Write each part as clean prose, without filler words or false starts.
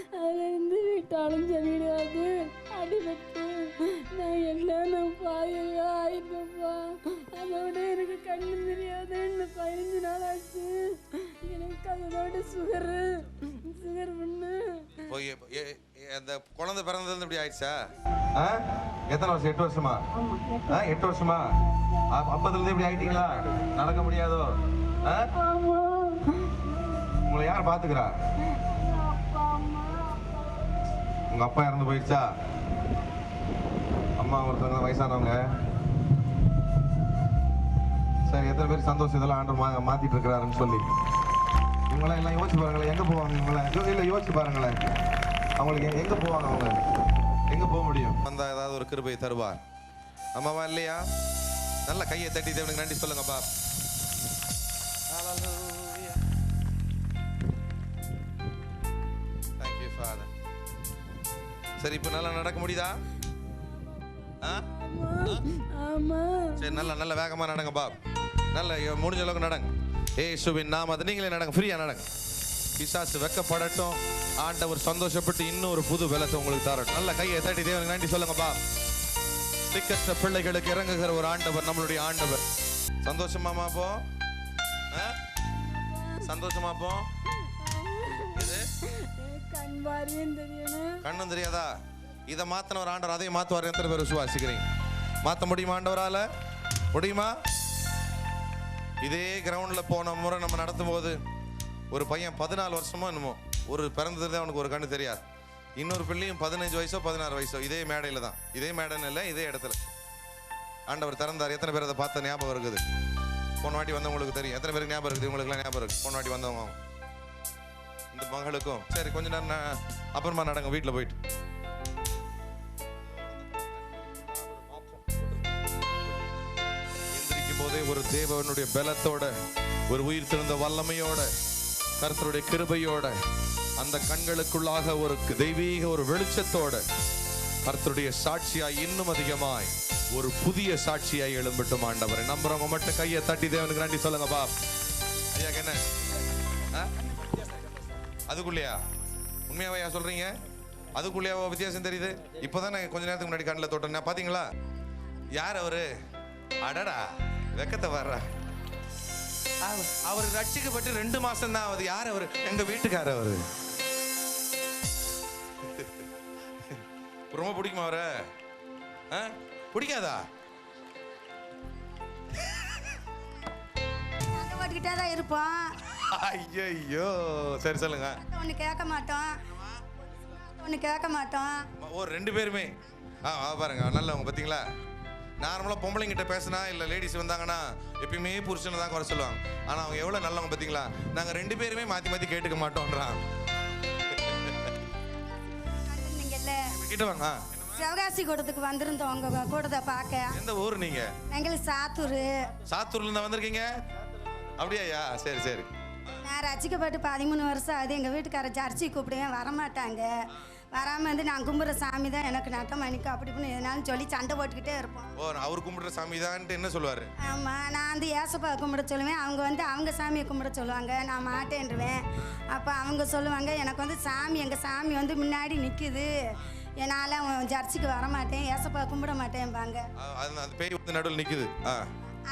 அதுலேருந்து விட்டாலும் வீடு அது அடிபட்டு நான் பாதையாக ஆயிட்டப்பா. அதோட எனக்கு கண்ணு தெரியாது. இன்னும் 15 நாள் ஆச்சு. எனக்கு அதோட சுகர் பண்ணு. அந்த குழந்தை பிறந்தது இப்படி ஆயிடுச்சா? எத்தனை வருஷம்? 8 வருஷமா? 8 வருஷமா? அப்பதுலேருந்து இப்படி ஆயிட்டீங்களா? நடக்க முடியாதோ? உங்களை யார் பாத்துக்கிறா? உங்க அப்பா இறந்து போயிடுச்சா? அம்மா ஒருத்தவங்க வயசானவங்க. சரி, எத்தனை பேர் சந்தோஷம் இதெல்லாம் ஆண்டவர் மாத்திட்டு இருக்கிறாருன்னு சொல்லி இவங்களாம் எல்லாம் யோசிச்சு பாருங்களேன். எங்க போவாங்க இவங்களாம்? இல்லை, யோசிச்சு பாருங்களேன். அவங்களுக்கு எங்க போவாங்க? அவங்க எங்க போக முடியும்? வந்தா ஏதாவது ஒரு கிருபை தருவார். அம்மாவா இல்லையா? நல்ல கையை தட்டி தேவனுக்கு நன்றி சொல்லுங்கப்பா. Thank you, Father. சரி, இப்போ நல்லா நடக்க முடியுதா? சரி, நல்ல வேகமா நடங்க பாப். நல்ல முடிஞ்ச அளவுக்கு நடங்க. ஏசுவின் நாமத்தில் நீங்களே நடங்க, ஃப்ரீயா நடங்க. பிசாசு வெக்கப்படட்டும். ஆண்டவர் சந்தோஷப்பட்டு இன்னும் ஒரு புது பலத்தை உங்களுக்கு தரட்டும். நல்ல கையை தட்டி தேவனுக்கு நன்றி சொல்லுங்க பாப். திக்கற்ற பிள்ளைகளுக்கு இறங்குகிற ஒரு ஆண்டவர் நம்மளுடைய ஆண்டவர். சந்தோஷமாமா போ? சந்தோஷமா போ? இது கண்ணும் தெரியாதா? இதை மாத்தின ஒரு ஆண்டவர் அதையும் மாத்துவார். எத்தனை பேர் விசுவாசிக்கிறீங்க? மாற்ற முடியுமா ஆண்டவரால? முடியுமா? இதே கிரவுண்ட்ல போன முறை நம்ம நடத்தும் போது ஒரு பையன் 14 வருஷமோ என்னமோ ஒரு பிறந்ததுல அவனுக்கு ஒரு கண்ணு தெரியாது. இன்னொரு பிள்ளையும் 15 வயசோ 16 வயசோ இதே மேடையில தான், இதே மேடைன்னு இல்லை, இதே இடத்துல ஆண்டவர் திறந்தார். எத்தனை பேர் அதை பார்த்த ஞாபகம் இருக்குது? போன வாட்டி வந்தவங்களுக்கு தெரியும். எத்தனை பேருக்கு ஞாபகம் இருக்குது? உங்களுக்குலாம் ஞாபகம் இருக்கு? போன வாட்டி வந்தவங்க இந்த மகளுக்கும். சரி, கொஞ்ச நேரம் அப்புறமா நடங்க வீட்டில் போயிட்டு. எந்திரிக்கும் போதே ஒரு தேவனுடைய பலத்தோட, ஒரு உயிர் திறந்த வல்லமையோட, கர்த்தருடைய கிருபையோட, அந்த கண்களுக்குள்ளாக ஒரு தெய்வீக ஒரு வெளிச்சத்தோட கர்த்தருடைய சாட்சியாய் இன்னும் அதிகமாய் ஒரு புதிய சாட்சியாய் எழும்பட்டும் ஆண்டவரை. நம்புறவங்க மட்டும் கையை தட்டி தேவனுக்கு நன்றி சொல்லுங்க பா. ஐயா என்ன அதுக்குள்ளேயா? உண்மையாவையா சொல்றீங்க? அதுக்குள்ளேயா வித்தியாசம் தெரியுது? இப்போதானே கொஞ்ச நேரத்துக்கு முன்னாடி கண்ணில் தொட்டேன், பாத்தீங்களா? யார் அவரு? அடடா, வெக்கத்தை வர்ற அவர் ரட்சிக்கப்பட்டு 2 மாசம் தான் ஆகுது. யார் அவரு? எங்க வீட்டுக்கார அவரு. ரொம்ப பிடிக்குமா அவரை? பிடிக்காதா? தான் இருப்போம். ஐயோ, சரி சொல்லுங்க. ஒன்னு கேட்க மாட்டோம். ஒரு 2 பேருமே பாருங்க நல்லவங்க பாத்தீங்களா? நார்மலா பொம்பளைங்கிட்ட பேசினா இல்ல லேடிஸ் வந்தாங்கன்னா எப்பயுமே புருஷனை தான் குறை சொல்லுவாங்க. ஆனா அவங்க எவ்வளவு நல்லவங்க பாத்தீங்களா? நாங்க 2 பேருமே மாத்தி கேட்டுக்க மாட்டோம்ன்றாங்க. கிட்ட வாங்க. சிவகாசி கூடத்துக்கு வந்திருந்தோம் உங்க கூடத்தை பார்க்க. எந்த ஊர் நீங்க? எங்களுக்கு சாத்தூர். சாத்தூர்ல இருந்து வந்திருக்கீங்க? அப்படியா? சரி சரி. நான் ரசிக்கப்பட்டு 13 வருஷம் ஆகுது. எங்கள் வீட்டுக்காரர் சர்ச்சைக்கு கூப்பிடுவேன், வரமாட்டாங்க. வராமல் வந்து நான் கும்பிட்ற சாமி தான் எனக்கு நட்டம் மணிக்கும் அப்படி இப்படின்னு எதனாலும் சொல்லி சண்டை போட்டுக்கிட்டே இருப்போம். ஓ, அவர் கும்பிட்ற சாமி தான்ட்டு என்ன சொல்லுவார்? ஆமாம், நான் வந்து ஏசப்பா கும்பிட சொல்லுவேன், அவங்க வந்து அவங்க சாமியை கும்பிட சொல்லுவாங்க, நான் மாட்டேன்றுவேன். அப்போ அவங்க சொல்லுவாங்க, எனக்கு வந்து சாமி எங்கள் சாமி வந்து முன்னாடி நிற்குது, என்னால் சர்ச்சுக்கு வரமாட்டேன், ஏசப்பா கும்பிட மாட்டேன்பாங்க. அந்த பேய் வந்து நடுவில் நிற்குது.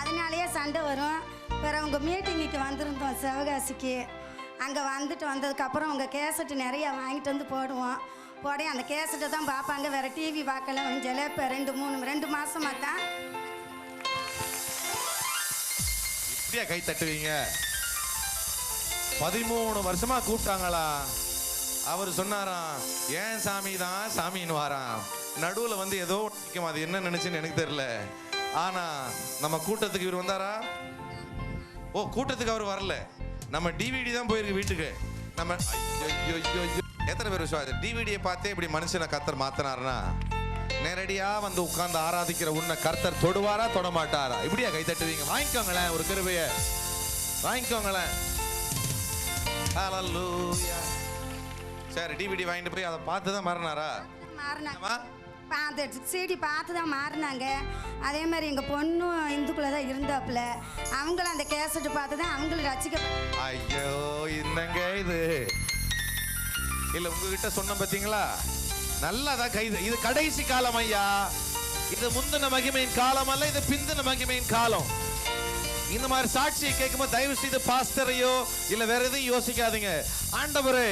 அதனாலேயே சண்டை வரும். பிறகு அவங்க மீட்டிங்குக்கு வந்திருந்தோம் சிவகாசிக்கு. அங்கே வந்ததுக்கப்புறம் உங்கள் கேசட்டு நிறையா வாங்கிட்டு வந்து போடுவோம். அந்த கேசட்டை தான் பார்ப்பாங்க, வேறு டிவி பார்க்கல. ஜெலப்ப 2 மாசமா தான். இப்படியா கை தட்டுவீங்க? 13 வருஷமா கூப்பிட்டாங்களா? அவர் சொன்னாராம், ஏன் சாமி தான் சாமின்னு வாராம். நடுவில் வந்து ஏதோ நிற்கும், அது என்ன நினைச்சுன்னு எனக்கு தெரியல. ஆனா நம்ம கூட்டத்துக்கு இவர் வந்தாரா? ஓ, கூட்டத்துக்கு அவர் வரல, நம்ம டிவிடி தான் போயிருக்கு வீட்டுக்கு. நம்ம எத்தனை பேர் விசுவாசம்? டிவிடியை பார்த்தே இப்படி மனுஷனை கர்த்தர் மாத்தினாருன்னா நேரடியா வந்து உட்கார்ந்து ஆராதிக்கிற உன்னை கர்த்தர் தொடுவாரா தொட மாட்டாரா? இப்படியா கை தட்டுவீங்க? வாங்கிக்கோங்களேன், ஒரு கிருபையை வாங்கிக்கோங்களேன். ஹல்லேலூயா. சரி, டிவிடி வாங்கிட்டு போய் அதை பார்த்து தான் மாறினாரா? சிடி பார்த்து தான் மாறினாங்க. அதே மாதிரி எங்கள் பொண்ணும் இந்துக்குள்ளே தான் இருந்தாப்புல. அவங்களும் அந்த கேசட்டு பார்த்து தான் அவங்களும் ரசிக்க. ஐயோ, என்னங்க இது? இல்ல உங்ககிட்ட சொன்ன பாத்தீங்களா? நல்லதான் கை. இது கடைசி காலம் ஐயா. இது முந்தின மகிமையின் காலம் அல்ல, இது பிந்தின மகிமையின் காலம். இந்த மாதிரி சாட்சியை கேட்கும்போது தயவு செய்து பாஸ்டரையோ இல்ல வேற எதையும் யோசிக்காதீங்க. ஆண்டவரே,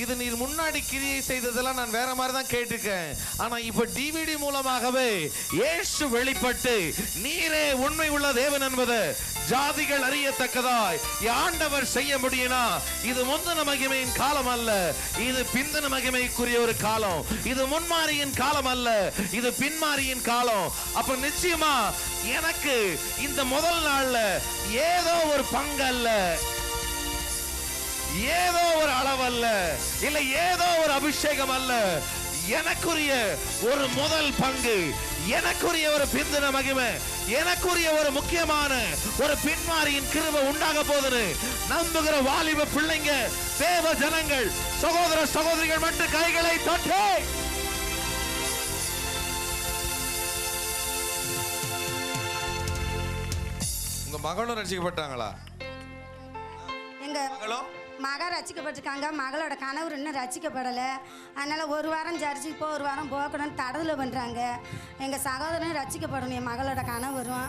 இது நீர் முன்னாடி கிரியை செய்ததெல்லாம் நான் வேற மாதிரி தான் கேட்டிருக்கேன். ஆனா இப்ப டிவிடி மூலமாகவே இயேசு வெளிப்பட்டு நீரே உண்மை உள்ள தேவன் என்பது ஜாதிகள் அறியத்தக்கதாய் ஆண்டவர் செய்ய முடியும்னா இது முந்தின மகிமையின் காலம் அல்ல, இது பிந்தின மகிமைக்குரிய ஒரு காலம். இது முன்மாரியின் காலம் அல்ல, இது பின்மாரியின் காலம். அப்ப நிச்சயமா எனக்கு இந்த முதல் நாள்ல ஏதோ ஒரு பங்கு அல்ல, ஏதோ ஒரு அளவல்ல, இல்ல ஏதோ ஒரு அபிஷேகம் அல்ல, எனக்குரிய ஒரு முதல் பங்கு, எனக்குரிய ஒரு பிந்தின மகிமை, எனக்குரிய ஒரு முக்கியமான ஒரு பின்மாரியின் கிருபை உண்டாக போகுது. நம்புகிற வாலிப பிள்ளைங்க, தேவ ஜனங்கள், சகோதர சகோதரிகள் மட்டும் கைகளை தொட்டு உங்க மகளும் ரசிக்கப்பட்டாங்களா? எங்க மகளும் மக ரசிக்கப்பட்டிருக்காங்க. மகளோட கணவர் இன்னும் ரசிக்கப்படலை. அதனால் ஒரு வாரம் சர்ச்சுக்கு போ, ஒரு வாரம் போகக்கூடாதுன்னு தடத்தில் பண்ணுறாங்க. எங்கள் சகோதரனும் ரசிக்கப்படணும், என் மகளோட கணவரும்.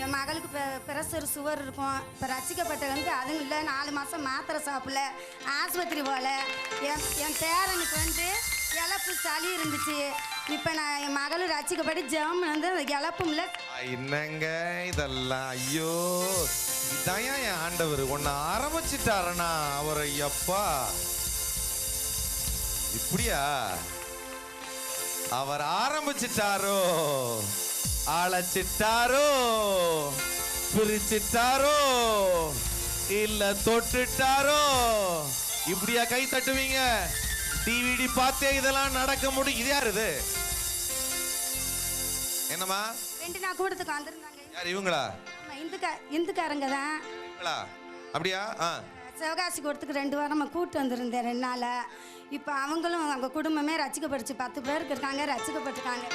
என் மகளுக்கு பிரஷர் சுவர் இருக்கும். இப்போ ரசிக்கப்பட்டது அதுவும் இல்லை, 4 மாதம் மாத்திரை சாப்பிடல, ஆஸ்பத்திரி போகல. என் பேரனுக்கு இழப்பு சளி இருந்துச்சு. இப்போ நான் என் மகளும் ரசிக்கப்பட்டு ஜெபம் அந்த இழப்பும் இல்லை. என்னங்க இதெல்லாம்? ஐயோ, இதான் என் ஆண்டவர் உன்னை ஆரம்பிச்சிட்டாரனா அவர். ஐயப்பா, இப்படியா அவர் ஆரம்பிச்சிட்டாரோ? அழைச்சிட்டாரோ? பிரிச்சிட்டாரோ? இல்ல தொட்டுட்டாரோ? இப்படியா கை தட்டுவீங்க? டிவிடி பார்த்தே இதெல்லாம் நடக்க முடியும். இது யாரு? இது என்னமா? 2 நாள் கூடத்துக்கு வந்திருந்தாங்க. யார் இவங்களா? இந்துக்காரங்க தான். அப்படியா? சிவகாசி கூடத்துக்கு 2 வாரமாக கூட்டு வந்திருந்தேன் 2 நாள். இப்போ அவங்களும் அவங்க குடும்பமே ரசிக்கப்பட்டுச்சு. 10 பேருக்கு இருக்காங்க, ரசிக்கப்பட்டிருக்காங்க.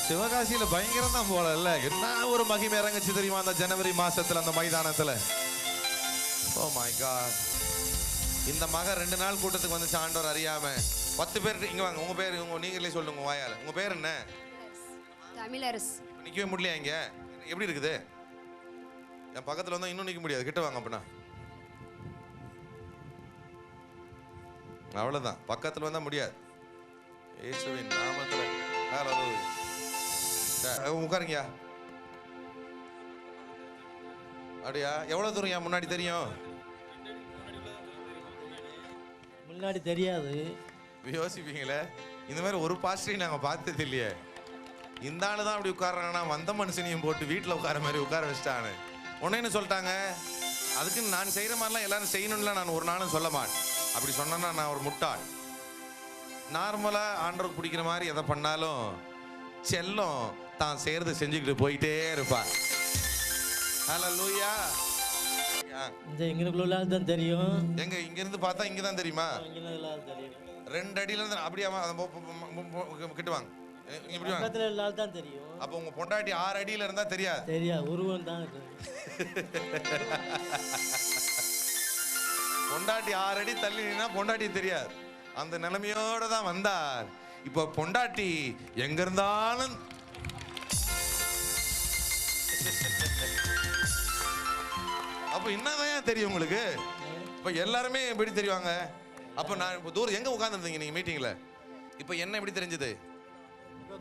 சிவகாசியில பயங்கரம் தான் போல இல்ல? என்ன ஒரு மகிமை இறங்குச்சு தெரியுமா அந்த ஜனவரி மாசத்துல அந்த மைதானத்துல? Oh my God. இந்த மக 2 நாள் கூட்டத்துக்கு வந்துச்சு ஆண்டவர் அறியாம. 10 பேர் இங்க வாங்க. உங்க பேர் நீங்களே சொல்லுங்க வாயால. உங்க பேர் என்ன? தமிழரசு. நிக்கவே முடியல இங்க. எப்படி இருக்குது? என் பக்கத்துல வந்தா இன்னும் நிக்க முடியாது. கிட்ட வாங்க அப்பனா. அவ்வளவுதான், பக்கத்துல வந்தா முடியாது. இயேசுவின் நாமத்துல. ஹalleluya. உட்காருங்கயா. அப்படியா? எவ்வளவு தூரம் என் முன்னாடி தெரியும்? முன்னாடி தெரியாது. யோசிப்பீங்களே, இந்த மாதிரி ஒரு பாஸ்டரையும் நாங்கள் பார்த்தது இல்லையே. இந்த ஆளு தான் அப்படி உட்கார்றாங்கன்னா வந்த மனுஷனையும் போட்டு வீட்டில் உட்கார மாதிரி உட்கார வச்சுட்டானு உடனே சொல்லிட்டாங்க. அதுக்குன்னு நான் செய்கிற மாதிரிலாம் எல்லாரும் செய்யணும்ல நான் ஒரு நாளும் சொல்ல மாட்டேன். அப்படி சொன்னா நான் ஒரு முட்டாள். நார்மலாக ஆண்டருக்கு பிடிக்கிற மாதிரி எதை பண்ணாலும் செல்லம் தான் செய்கிறத செஞ்சுக்கிட்டு போயிட்டே இருப்பான். ஹல்லேலூயா. இந்த எங்களுக்குள்ள தான் தெரியும். எங்க இங்க இருந்து பார்த்தா இங்க தான் தெரியுமா? தெரியும். 2 அடியில இருந்து அப்படியே கிட்ட வாங்க. இப்படி வாங்க. பக்கத்துல எல்லாரும் தான் தெரியும். அப்ப உங்க பொண்டாட்டி 6 அடியில இருந்தா தெரியாது. தெரியாது, உருவம் தான் இருக்கு. பொண்டாட்டி 6 அடி தள்ளி நின்னா பொண்டாட்டி தெரியாது. அந்த நிலைமையோட தான் வந்தார். இப்ப பொண்டாட்டி எங்க இருந்தாலும் அப்ப என்னதான் தெரியும் உங்களுக்கு? இப்ப எல்லாருமே எப்படி தெரிவாங்க? அப்ப நான் இப்ப தூரம் எங்க உட்கார்ந்துருந்தீங்க நீங்க மீட்டிங்ல? இப்ப என்ன எப்படி தெரிஞ்சது?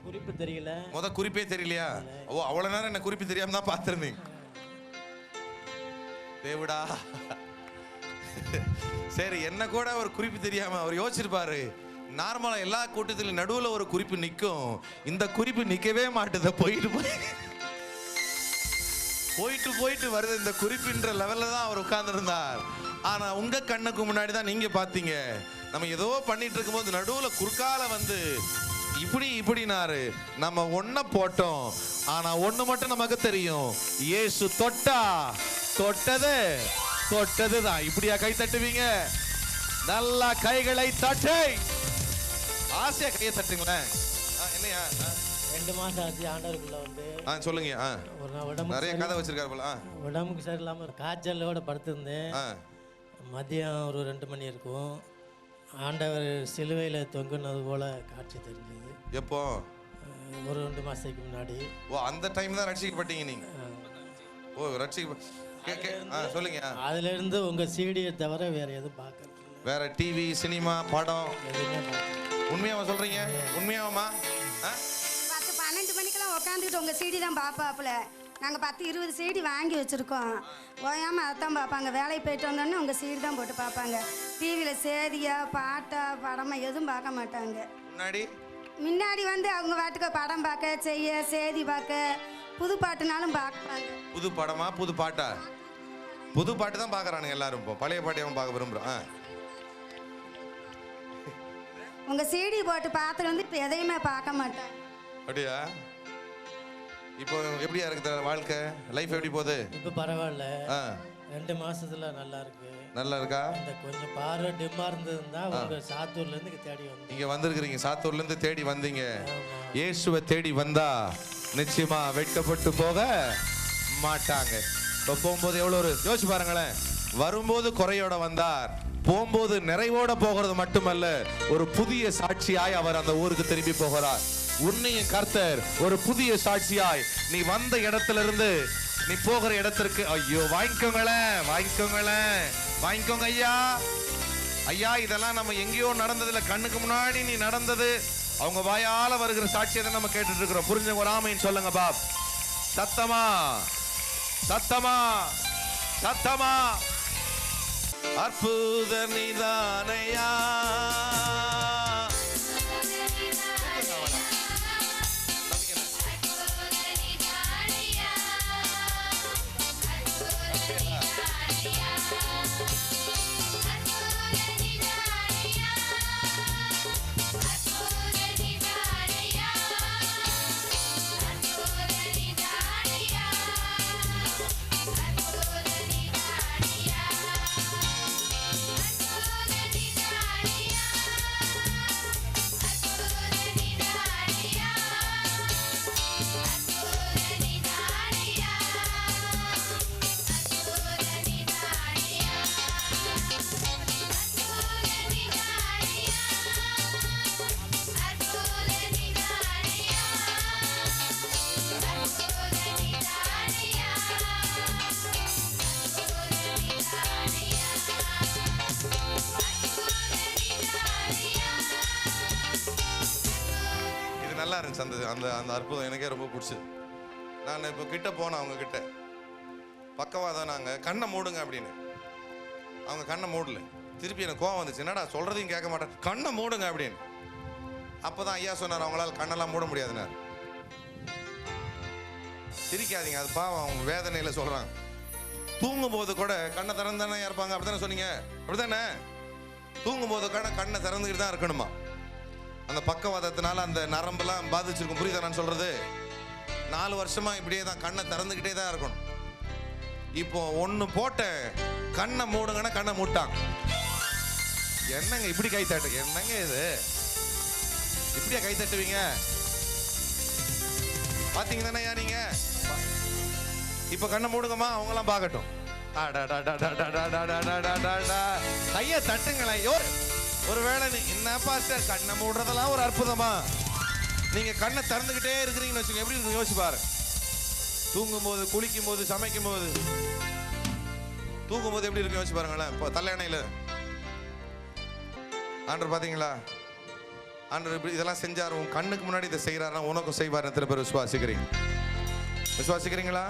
குறிப்பு தெரியல. குறிப்பே தெரியலையா? ஓ, அவ்வளவு நேரம் என்ன குறிப்பு தெரியாம தான் பார்த்திருந்தீங்க. தேவடா. சரி, என்ன கூட ஒரு குறிப்பு தெரியாம அவர் யோசிச்சிருப்பாரு. நார்மலா எல்லா கூட்டத்திலும் நடுவுல ஒரு குறிப்பு நிக்கும், இந்த குறிப்பு நிக்கவே மாட்டுது. போயிட்டு வருது இந்த குறிப்பின்ற லெவல்ல தான் அவர் உட்கார்ந்து இருந்தார். ஆனா உங்க கண்ணுக்கு முன்னாடி தான் நீங்க பாத்தீங்க. நம்ம ஏதோ பண்ணிட்டு இருக்கும்போது நடுவுல குறுக்கால வந்து இப்படினாரு. நம்ம ஒன்ன போட்டோம். ஆனா ஒண்ணு மட்டும் நமக்கு தெரியும், இயேசு தொட்டது தான். இப்படியா கை தட்டுவீங்க? நல்லா கைகளை தட்டு. ஆசையா கையை தட்டுங்களேன். என்னையா 2 மாசம் ஆச்சு ஆண்டவருக்குள்ள வந்து. சொல்லுங்க. நிறைய கதை வச்சிருக்காரு போல. உடம்புக்கு சரியில்லாம ஒரு காய்ச்சலோட படுத்திருந்தேன். மதியம் ஒரு 2 மணி இருக்கும். ஆண்டவர் சிலுவையில் தொங்குனது போல காட்சி தெரிஞ்சது. எப்போ? ஒரு 2 மாதத்துக்கு முன்னாடி. ஓ, அந்த டைம் தான் ரட்சிக்கப்பட்டீங்க நீங்க? ஓ, சொல்லுங்க. அதுலேருந்து உங்கள் சீடியை தவிர வேறு எதுவும் பார்க்கறது இல்லை. வேற டிவி, சினிமா, படம் எதுவுமே உண்மையாவா சொல்றீங்க? உண்மையாவாமா? 10-12 மணிக்கெல்லாம் உட்காந்துக்கிட்டு உங்கள் சீடி தான் பார்ப்பாப்புல. நாங்கள் 10-20 சீடி வாங்கி வச்சுருக்கோம். ஓயாமல் அதான் பார்ப்பாங்க. வேலைக்கு போயிட்டு வந்தோடனே உங்கள் சீடி தான் போட்டு பார்ப்பாங்க. டிவியில் செய்தியா பாட்டா படமா எதுவும் பார்க்க மாட்டாங்க. முன்னாடி வந்து அவங்க வாட்டுக்கு படம் பார்க்க செய்ய செய்தி பார்க்க புது பாட்டுனாலும் பார்ப்பாங்க. புது படமா புது பாட்டா? புது பாட்டு தான் பார்க்குறானுங்க எல்லாரும். இப்போ பழைய பாட்டையும் பார்க்க விரும்புகிறோம். உங்கள் சீடி போட்டு பார்த்துட்டு வந்து இப்போ எதையுமே பார்க்க மாட்டாங்க. அப்படியா? இப்போ எப்படியா இருக்கு வாழ்க்கை? லைஃப் எப்படி போகுது? இப்போ பரவாயில்ல. 2 மாசத்துல நல்லா இருக்கு. நல்லா இருக்கா? இந்த கொஞ்சம் பார்வை டிம்மா இருந்ததுன்னா உங்க சாத்தூர்லேருந்து தேடி வந்தீங்க. இங்கே வந்திருக்கிறீங்க, சாத்தூர்லேருந்து தேடி வந்தீங்க. இயேசுவை தேடி வந்தா நிச்சயமா வெட்கப்பட்டு போக மாட்டாங்க. இப்போ போகும்போது எவ்வளோ ஒரு யோசிச்சு பாருங்களேன். வரும்போது குறையோட வந்தார், போகும்போது நிறைவோட போகிறது மட்டுமல்ல, ஒரு புதிய சாட்சியாய் அவர் அந்த ஊருக்கு திரும்பி போகிறார். உன்னையும் கர்த்தர் ஒரு புதிய சாட்சியாய் நீ வந்த இடத்துல இருந்து நீ போகிற இடத்திற்கு, ஐயோ வாங்கிக்கோங்களேன், வாங்கிக்கோங்களேன், வாங்கிக்கோங்க ஐயா. ஐயா, இதெல்லாம் நம்ம எங்கேயோ நடந்ததுல கண்ணுக்கு முன்னாடி நீ நடந்தது. அவங்க வாயால வருகிற சாட்சியத்தை நம்ம கேட்டுட்டு இருக்கிறோம். புரிஞ்சவங்க ஒரு ஆமைன்னு சொல்லுங்க பாப். சத்தமா சத்தமா சத்தமா. அற்புத நீதானையா, நல்லா இருந்துச்சு. அந்த அந்த அற்புதம் எனக்கே ரொம்ப பிடிச்சது. நான் இப்போ கிட்ட போனேன், அவங்க கிட்ட பக்கவாதான். நாங்கள் கண்ணை மூடுங்க அப்படின்னு, அவங்க கண்ணை மூடல. திருப்பி எனக்கு கோவம் வந்துச்சு, என்னடா சொல்றதையும் கேட்க மாட்டேன், கண்ணை மூடுங்க அப்படின்னு. அப்போதான் ஐயா சொன்னார், அவங்களால கண்ணெல்லாம் மூட முடியாதுன்னார். சிரிக்காதீங்க, அது பாவம், அவங்க வேதனையில் சொல்றாங்க. தூங்கும் போது கூட கண்ணை திறந்து தானே இருப்பாங்க, அப்படித்தானே சொன்னீங்க? அப்படித்தானே? தூங்கும் போது கூட கண்ணை திறந்துக்கிட்டு தான் இருக்கணுமா. அந்த பக்கவாதத்தினால அந்த நரம்பெல்லாம் பாதிச்சிருக்கும். புரியுதா நான் சொல்றது? 4 வருஷமா இப்படியே தான் கண்ணை திறந்துக்கிட்டே தான் இருக்கணும். இப்போ ஒன்று போட்ட கண்ணை மூடுங்கன்னா கண்ணை மூட்டாங்க. என்னங்க இப்படி கை தட்டு? என்னங்க இது, இப்படியா கை தட்டுவீங்க? பாத்தீங்க தானே நீங்க? இப்ப கண்ணை மூடுங்கம்மா, அவங்களாம் பார்க்கட்டும். கைய தட்டுங்களேன். ஒருவேளை என்ன பாஸ்டர் கண்ணை மூடுறதெல்லாம் ஒரு அற்புதமா? நீங்க கண்ணை திறந்துகிட்டே இருக்கிறீங்கன்னு வச்சுக்கோங்க, எப்படி இருக்கு யோசிச்சு பாரு. தூங்கும் போது, குளிக்கும் போது, சமைக்கும் போது, தூங்கும் போது எப்படி இருக்கு யோசிச்சு பாருங்களேன். இப்போ தலையணையில ஆண்டவர் பாத்தீங்களா? ஆண்டவர் இப்படி இதெல்லாம் செஞ்சார். உன் கண்ணுக்கு முன்னாடி இதை செய்யறாருன்னா உனக்கும் செய்வார். எத்தனை பேர் விசுவாசிக்கிறீங்க? விசுவாசிக்கிறீங்களா?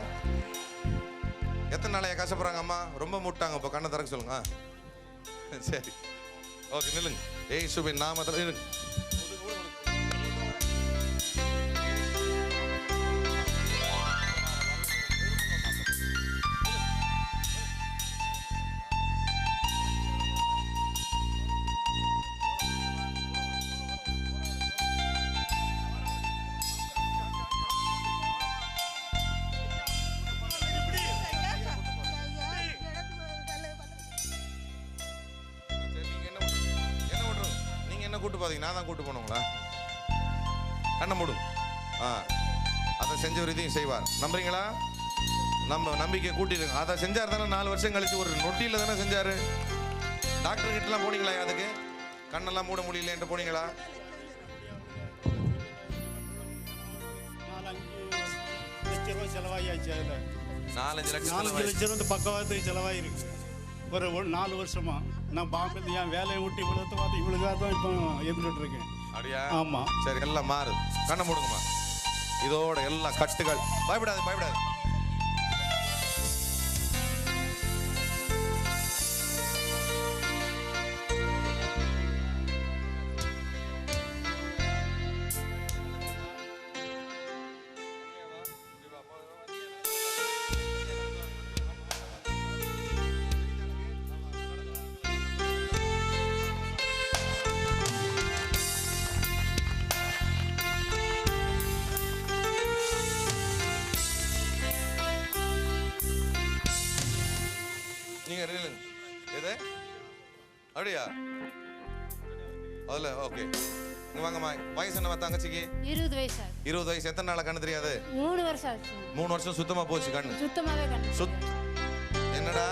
எத்தனை நாளையா கஷ்டப்படுறாங்க அம்மா? ரொம்ப முட்டாங்க. இப்போ கண்ணை திறக்க சொல்லுங்க. சரி, ஓகே, நில்லுங்க. இயேசுவின் நாமத்தில் நில்லுங்க. கூட்டு பாத்தீங்க, நான் தான் கூட்டு போனோங்களா? கண்ணை மூடும். அதை செஞ்சவர் இதையும் செய்வார். நம்புறீங்களா? நம்ம நம்பிக்கை கூட்டிடுங்க. அதை செஞ்சார் தானே 4 வருஷம் கழிச்சு, ஒரு நொட்டியில் தானே செஞ்சாரு. டாக்டர் கிட்டலாம் போனீங்களா? அதுக்கு கண்ணெல்லாம் மூட முடியல என்று போனீங்களா? 4-5 லட்சம் ரூபாய் செலவாகியாச்சு. அதில் 4-5 4 லட்சம் வந்து பக்கவாதத்துக்கு செலவாகிருக்கு. ஒரு 4 வருஷமா நான் பாம்பேல என் வேலையை விட்டு இவ்வளோ பார்த்து இவ்வளோக்காக தான் இப்போ இருந்துட்டு இருக்கேன். அப்படியா? ஆமாம். சரி, எல்லாம் மாறு. கண்ணை மூடுங்கம்மா. இதோட எல்லாம் கட்டுகள். பயப்படாது, பயப்படாது. நீங்க எது அப்படியா? அதுல ஓகே. இங்க வாங்கம்மா. வயசு என்ன தங்கச்சிக்கு? 20 வயசு ஆகுது. 20 வயசு. எத்தனை நாளா கண்ணு தெரியாது? 3 வருஷம் ஆச்சு. 3 வருஷம் சுத்தமா போச்சு கண்ணு. சுத்தமாவே கண்ணு. என்னடா?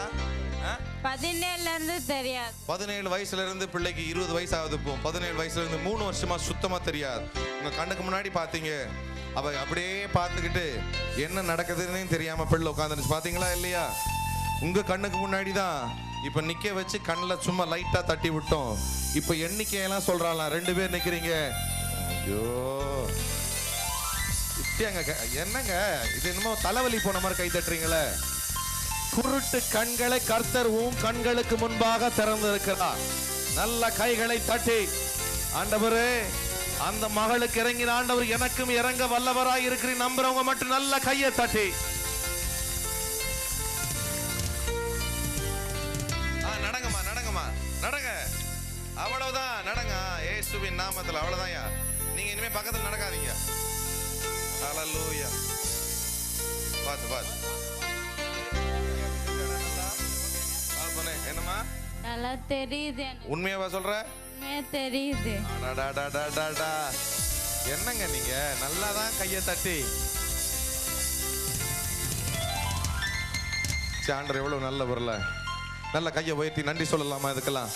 17ல இருந்து தெரியாது. 17 வயசுல இருந்து பிள்ளைக்கு 20 வயசு ஆகுது. இப்போ 17 வயசுல இருந்து 3 வருஷமா சுத்தமா தெரியாது. உங்க கண்ணுக்கு முன்னாடி பாத்தீங்க. அவ அப்படியே பார்த்துக்கிட்டு என்ன நடக்குதுன்னு தெரியாம பிள்ளை உட்காந்துருச்சு. பாத்தீங்களா இல்லையா? உங்க கண்ணுக்கு முன்னாடி தான் இப்ப நிக்க வச்சு கண்ணில் சும்மா லைட்டா தட்டி விட்டோம். இப்ப எண்ணிக்கையெல்லாம் சொல்றாளாம். 2 பேர் நிக்கிறீங்க. ஐயோ, என்னங்க இது? என்னமோ தலைவலி போன மாதிரி கை தட்டுறீங்களே. குருட்டு கண்களை கர்த்தர் கண்களுக்கு முன்பாக திறந்திருக்கிறார். நல்ல கைகளை தட்டி, ஆண்டவரே அந்த மகளுக்கு இறங்கின ஆண்டவர் எனக்கும் இறங்க வல்லவராய் இருக்கிறேன் நம்புறவங்க மட்டும் நல்ல கையை தட்டி. நடங்கம்மா, நடங்கம்மா, நடங்க. அவ்வளவுதான், நடங்க. இயேசுவின் நாமத்தில் அவ்வளவுதான்யா. நீங்க இனிமே பக்கத்தில் நடக்காதீங்க. ஹல்லேலூயா. பாத்து பாத்து. என்னம்மா? நல்லா தெரியுது. உண்மையாவா சொல்ற? உண்மையா தெரியுது. என்னங்க நீங்க நல்லாதான் கையை தட்டி. ஆண்டவர் எவ்வளவு நல்ல வரல. நல்ல கையை உயர்த்தி நன்றி சொல்லலாமா இதுக்கெல்லாம்?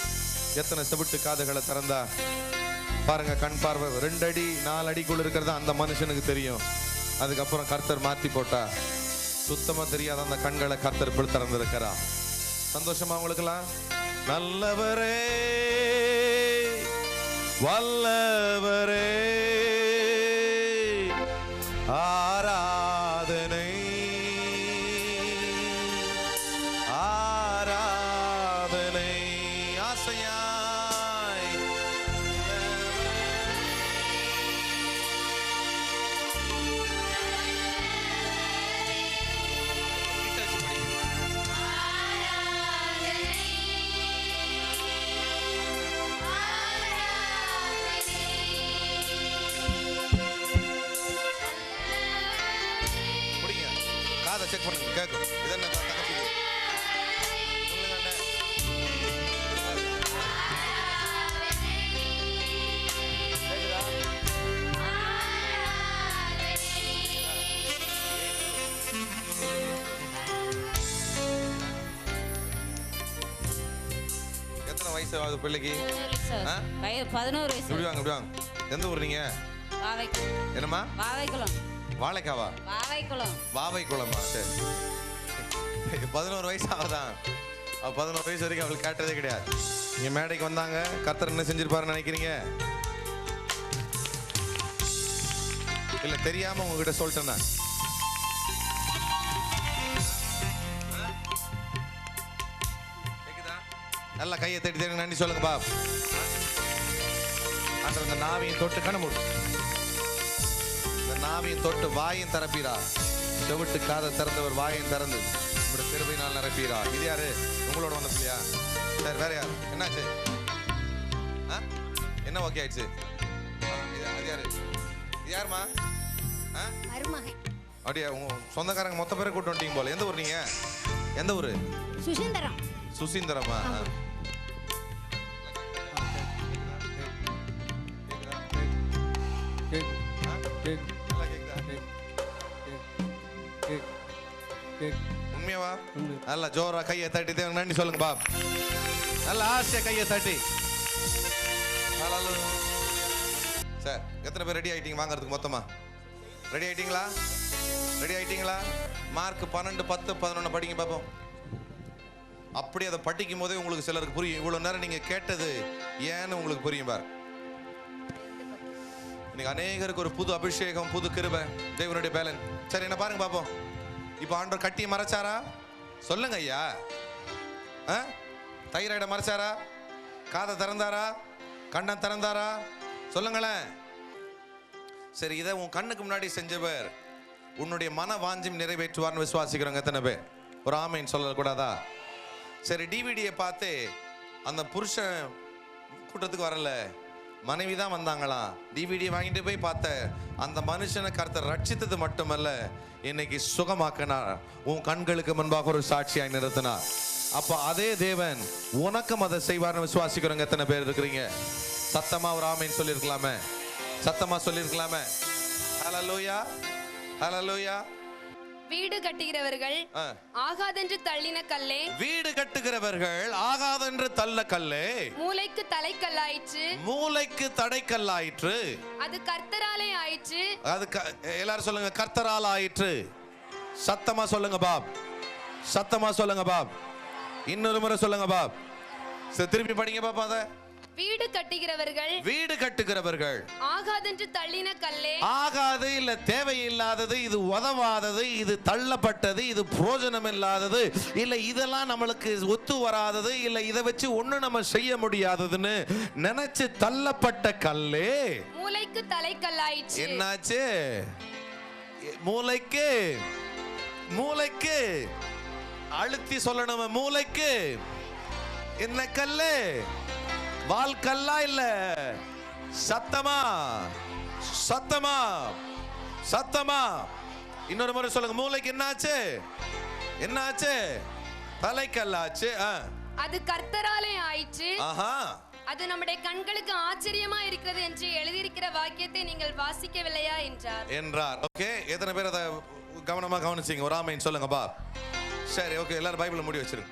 எத்தனை செவிட்டு காதுகளை திறந்தா பாருங்க. கண் பார்வை 2 அடி 4 அடிக்குள்ள இருக்கிறதா அந்த மனுஷனுக்கு தெரியும். அதுக்கப்புறம் கர்த்தர் மாத்தி போட்டா சுத்தமா தெரியாத அந்த கண்களை கர்த்தர் இப்படி திறந்திருக்கிறா. சந்தோஷமா உங்களுக்கெல்லாம்? நல்லவரே வல்லவரே ஆராதனை ஆராதனை ஆசையாய் காதை செக் பண்ணுங்க, கேட்கும். இது என்ன தங்கச்சி? எத்தனை வயசு ஆகுது பிள்ளைக்கு? 11 வயசு. இப்படி வாங்க, இப்படி வாங்க. எந்த ஊர் நீங்க? வாவைக்குளம். என்னம்மா? வாவைக்குளம். வாழைக்காவா? வாவைக்குளம். வாவைக்குளமா? சரி. 11 வயசு ஆகுதான். 11 வயசு வரைக்கும் அவளுக்கு கேட்டதே கிடையாது. இங்க மேடைக்கு வந்தாங்க. கர்த்தர் என்ன செஞ்சிருப்பாருன்னு நினைக்கிறீங்க? இல்ல தெரியாம உங்ககிட்ட சொல்லிட்டேன்னா நல்லா கையை தட்டி தட்டி நன்றி சொல்லுங்க பாப். ஆண்டவர் இந்த நாவையும் தொட்டு கண்ண மூடு. இந்த நாவையும் தொட்டு வாயும் திறப்பீரா. செவிட்டு காதை திறந்தவர் வாயும் திறந்து உங்களோட கிருபையினால் நிரப்பீரா. இது யாரு? உங்களோட வந்த பிள்ளையா? சரி, வேற யாரு? என்னாச்சு? என்ன ஓகே ஆயிடுச்சு? அது யாரு? இது யாருமா? மருமகன். அப்படியா? உங்க சொந்தக்காரங்க மொத்த பேரை கூட்டு வந்துட்டீங்க போல. எந்த ஊர் நீங்க? எந்த ஊரு? சுசீந்திரம். சுசீந்திரமா? உண்மையாவா? நல்லா ஜோரா கையை தட்டி நன்றி சொல்லுங்க பாப். நல்லா ஆசையா கையை தட்டி. சார் எத்தனை பேர் ரெடி ஆயிட்டீங்க வாங்குறதுக்கு மொத்தமா? ரெடி ஆயிட்டீங்களா? ரெடி ஆயிட்டீங்களா? மார்க் 12, 10, 11 படிங்க பாப்போம். அப்படி அதை படிக்கும் போதே உங்களுக்கு சிலருக்கு புரியும். இவ்வளவு நேரம் நீங்க கேட்டது ஏன்னு உங்களுக்கு புரியும் பாரு. இன்னைக்கு அநேகருக்கு ஒரு புது அபிஷேகம், புது கிருபை, தேவனுடைய பேலன். சரி என்ன பாருங்க பாப்போம். இப்போ ஆண்டவர் கட்டி மறைச்சாரா? சொல்லுங்க ஐயா. தைராய்டை மறைச்சாரா? காதை திறந்தாரா? கண்ணை திறந்தாரா? சொல்லுங்களேன். சரி, இதை உன் கண்ணுக்கு முன்னாடி செஞ்சவர் உன்னுடைய மன வாஞ்சியம் நிறைவேற்றுவார்னு விசுவாசிக்கிறவங்க எத்தனை பேர்? ஒரு ஆமைன்னு சொல்லக்கூடாதா? சரி, டிவிடியை பார்த்து அந்த புருஷன் கூட்டத்துக்கு வரல, மனைவி தான் வந்தாங்களாம். டிவிடியை வாங்கிட்டு போய் பார்த்த அந்த மனுஷனை கர்த்தர் ரட்சித்தது மட்டுமல்ல, இன்னைக்கு சுகமாக்கினார். உன் கண்களுக்கு முன்பாக ஒரு சாட்சியாய் நிறுத்தினார். அப்ப அதே தேவன் உனக்கும் அதை செய்வார்னு விசுவாசிக்கிறவங்க எத்தனை பேர் இருக்கிறீங்க? சத்தமா ஒரு ஆமீன் சொல்லியிருக்கலாமே, சத்தமா சொல்லியிருக்கலாமே. ஹல்லேலூயா, ஹல்லேலூயா. வீடு கட்டுகிறவர்கள் ஆகாதென்று தள்ளின கல்லே, வீடு கட்டுகிறவர்கள் ஆகாதென்று தள்ள கல்லே, மூளைக்கு தலைக்கல்லாயிற்று, மூளைக்கு தடைக்கல்லாயிற்று, அது கர்த்தராலே ஆயிற்று. அது எல்லாரும் சொல்லுங்க, கர்த்தரால் ஆயிற்று. சத்தமா சொல்லுங்க பாப், சத்தமா சொல்லுங்க பாப். இன்னொரு முறை சொல்லுங்க பாப். திருப்பி படிங்க பாப்பா. அத வீடு கட்டுகிறவர்கள், வீடு கட்டுகிறவர்கள் ஆகாதென்று தள்ளின கல்லே, ஆகாது இல்ல தேவையில்லாதது, இது உதவாதது, இது தள்ளப்பட்டது, இது பிரயோஜனம் இல்லாதது, இல்ல இதெல்லாம் நம்மளுக்கு ஒத்து வராதது, இல்ல இதை வச்சு ஒண்ணு நம்ம செய்ய முடியாததுன்னு நினைச்சு தள்ளப்பட்ட கல்லே மூளைக்கு தலைக்கல்லாயிற்று. என்னாச்சு? மூளைக்கு, மூளைக்கு அழுத்தி சொல்லணும். மூளைக்கு என்ன கல்லு? வால் கல்லா இல்ல? சத்தமா, சத்தமா, சத்தமா. இன்னொரு முறை சொல்லுங்க. மூளைக்கு என்னாச்சு? என்னாச்சு? தலைக்கல்லாச்சு. அது கர்த்தராலே ஆயிற்று. ஆஹா. அது நம்முடைய கண்களுக்கு ஆச்சரியமா இருக்கிறது என்று எழுதியிருக்கிற வாக்கியத்தை நீங்கள் வாசிக்கவில்லையா என்றார். ஓகே, எத்தனை பேர் அதை கவனமா கவனிச்சீங்க? ஒரு ஆமீன் சொல்லுங்க பா. சரி, ஓகே, எல்லாரும் பைபிளை மூடி வச்சிருங்க.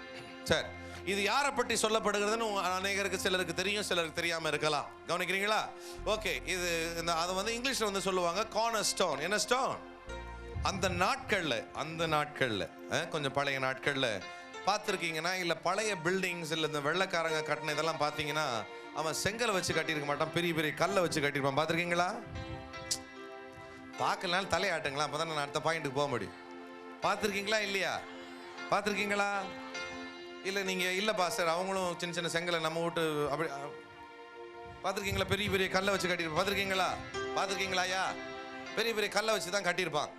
சரி, இது யாரை பற்றி சொல்லப்படுகிறதுன்னு அநேகருக்கு சிலருக்கு தெரியும், சிலருக்கு தெரியாம இருக்கலாம். கவனிக்கிறீங்களா? ஓகே, இது அதை வந்து இங்கிலீஷ்ல வந்து சொல்லுவாங்க கார்னர் ஸ்டோன். என்ன ஸ்டோன்? அந்த நாட்கள்ல கொஞ்சம் பழைய நாட்கள்ல பார்த்துருக்கீங்கன்னா, இல்ல பழைய பில்டிங்ஸ், இல்ல இந்த வெள்ளைக்காரங்க கட்டின இதெல்லாம் பார்த்தீங்கன்னா, அவன் செங்கலை வச்சு கட்டியிருக்க மாட்டான், பெரிய பெரிய கல்லை வச்சு கட்டியிருப்பான். பார்த்துருக்கீங்களா? பார்க்கலனாலும் தலையாட்டுங்களா, அப்பதான் நான் அடுத்த பாயிண்ட்டுக்கு போக முடியும். பார்த்துருக்கீங்களா இல்லையா? பார்த்துருக்கீங்களா? இல்லை நீங்கள் இல்லை பாஸ்டர், அவங்களும் சின்ன சின்ன செங்கலை நம்ம வீட்டு அப்படி பார்த்துருக்கீங்களா? பெரிய பெரிய கல்லை வச்சு கட்டியிருப்பான். பார்த்துருக்கீங்களா? பார்த்துருக்கீங்களாயா? பெரிய பெரிய கல்லை வச்சு தான் கட்டியிருப்பான்.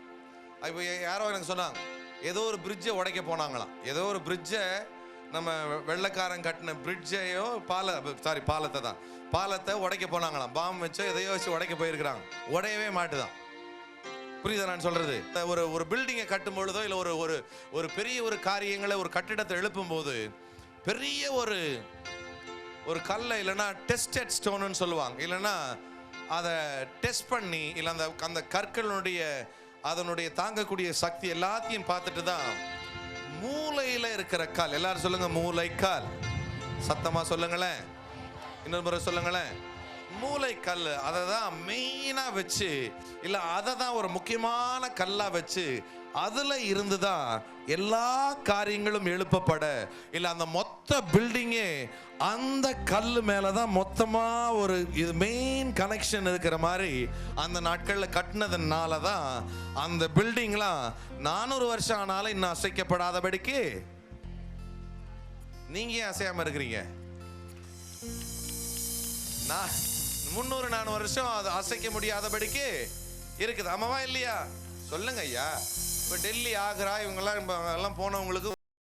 இப்போ யாரோ எனக்கு சொன்னாங்க, ஏதோ ஒரு பிரிட்ஜை உடைக்க போனாங்களாம். ஏதோ ஒரு பிரிட்ஜை, நம்ம வெள்ளைக்காரன் கட்டின பிரிட்ஜையோ பாலத்தை தான், பாலத்தை உடைக்க போனாங்களாம். பாம்பு வச்சோ எதையோ வச்சு உடைக்க போயிருக்கிறாங்க. உடையவே மாட்டுதான். புரியுதா நான் சொல்றது? ஒரு பில்டிங்கை கட்டும் பொழுதோ இல்லை ஒரு பெரிய ஒரு காரியங்களை, ஒரு கட்டிடத்தை எழுப்பும் போது பெரிய ஒரு கல்லை, இல்லைன்னா டெஸ்டட் ஸ்டோன்னு சொல்லுவாங்க, இல்லைன்னா அதை டெஸ்ட் பண்ணி, இல்லை அந்த கற்களுடைய அதனுடைய தாங்கக்கூடிய சக்தி எல்லாத்தையும் பார்த்துட்டு தான் மூளையில இருக்கிற கால். எல்லாரும் சொல்லுங்க, மூளைக்கால். சத்தமா சொல்லுங்களேன், இன்னொரு முறை சொல்லுங்களேன். மூளைக்கல், அதை தான் மெயினாக வச்சு, இல்லை அதை தான் ஒரு முக்கியமான கல்லாக வச்சு, அதில் இருந்து தான் எல்லா காரியங்களும் எழுப்பப்பட, இல்லை அந்த மொத்த பில்டிங்கே அந்த கல் மேலே தான் மொத்தமாக ஒரு இது மெயின் கனெக்ஷன் இருக்கிற மாதிரி அந்த நாட்களில் கட்டினதுனால தான் அந்த பில்டிங்லாம் 400 வருஷம் ஆனாலும் இன்னும் அசைக்கப்படாதபடிக்கு. நீங்கள் ஏன் அசையாமல் இருக்கிறீங்க? 300-400 வருஷம் அது அசைக்க முடியாதபடிக்கு இருக்குது. ஆமாவா இல்லையா? சொல்லுங்க ஐயா. இப்போ டெல்லி, ஆக்ரா இவங்கெல்லாம் போனவங்களுக்கு